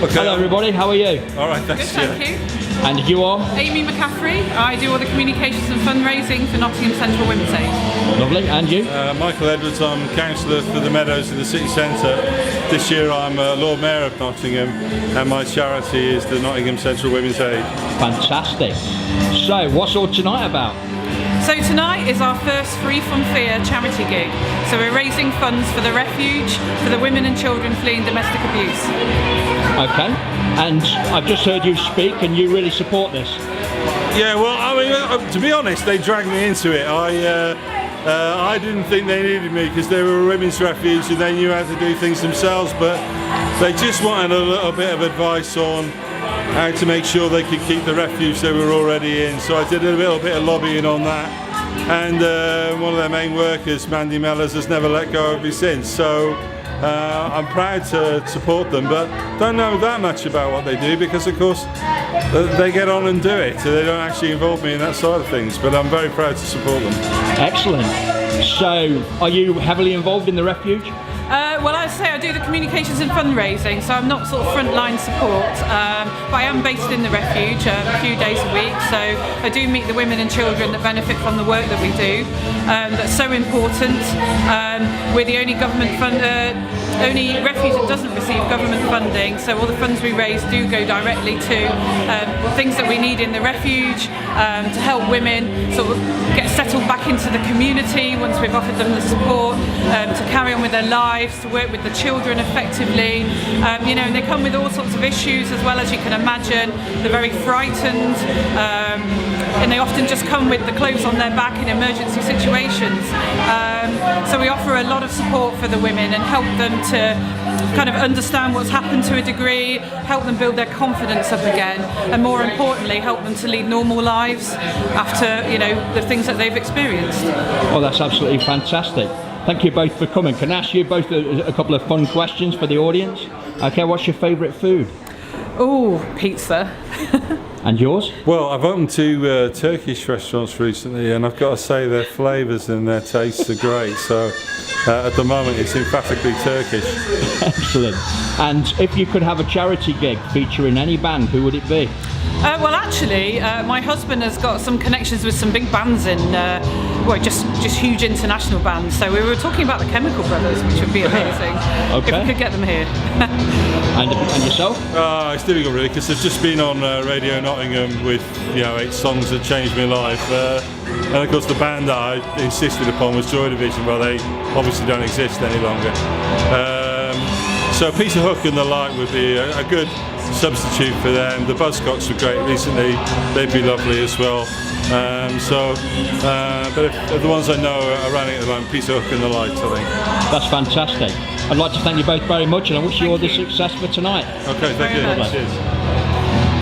Okay. Hello everybody, how are you? All right, thanks. Good, thank you. And you are? Aimi McCaffery. I do all the communications and fundraising for Nottingham Central Women's Aid. Lovely, and you? Michael Edwards, I'm councillor for the Meadows in the city centre. This year I'm Lord Mayor of Nottingham, and my charity is the Nottingham Central Women's Aid. Fantastic. So, what's all tonight about? So tonight is our first Free From Fear charity gig. So we're raising funds for the refuge, for the women and children fleeing domestic abuse. Okay, and I've just heard you speak and you really support this. Yeah, well, I mean, to be honest, they dragged me into it. I didn't think they needed me because they were a women's refuge and they knew how to do things themselves, but they just wanted a little bit of advice on how to make sure they could keep the refuge they were already in. So I did a little bit of lobbying on that, and one of their main workers, Mandy Mellors, has never let go of me since. So I'm proud to support them, but don't know that much about what they do because, of course, they get on and do it. So they don't actually involve me in that side of things, but I'm very proud to support them. Excellent. So, are you heavily involved in the refuge? Well, I say I do the communications and fundraising, so I'm not sort of frontline support, but I am based in the refuge a few days a week, so I do meet the women and children that benefit from the work that we do. That's so important. We're the only only refuge that doesn't receive government funding, so all the funds we raise do go directly to things that we need in the refuge, to help women sort of get settled back into the community once we've offered them the support, to carry on with their lives, to work with the children effectively. You know, and they come with all sorts of issues as well, as you can imagine. They're very frightened, and they often just come with the clothes on their back in emergency situations. So we offer a lot of support for the women and help them to kind of understand what's happened to a degree, help them build their confidence up again, and more importantly, help them to lead normal lives after, you know, the things that they've experienced. Oh, that's absolutely fantastic. Thank you both for coming. Can I ask you both a couple of fun questions for the audience? Okay, what's your favourite food? Oh, pizza. And yours? Well, I've opened two Turkish restaurants recently, and I've got to say their flavours and their tastes are great. So at the moment, it's emphatically Turkish. Excellent. And if you could have a charity gig featuring any band, who would it be? Well, actually, my husband has got some connections with some big bands in, well, just huge international bands. So we were talking about the Chemical Brothers, which would be amazing if we could get them here. And yourself? It's difficult really, because I've just been on Radio Nottingham with 8 songs that changed my life. And of course the band that I insisted upon was Joy Division. Well, they obviously don't exist any longer. So Peter Hook and the Light would be a good substitute for them. The Buzzcocks were great recently, they'd be lovely as well. But if the ones I know are running at the moment, Peter Hook and the Light, I think. That's fantastic. I'd like to thank you both very much, and I wish you all the success for tonight. Okay, thank you. Very much. Cheers.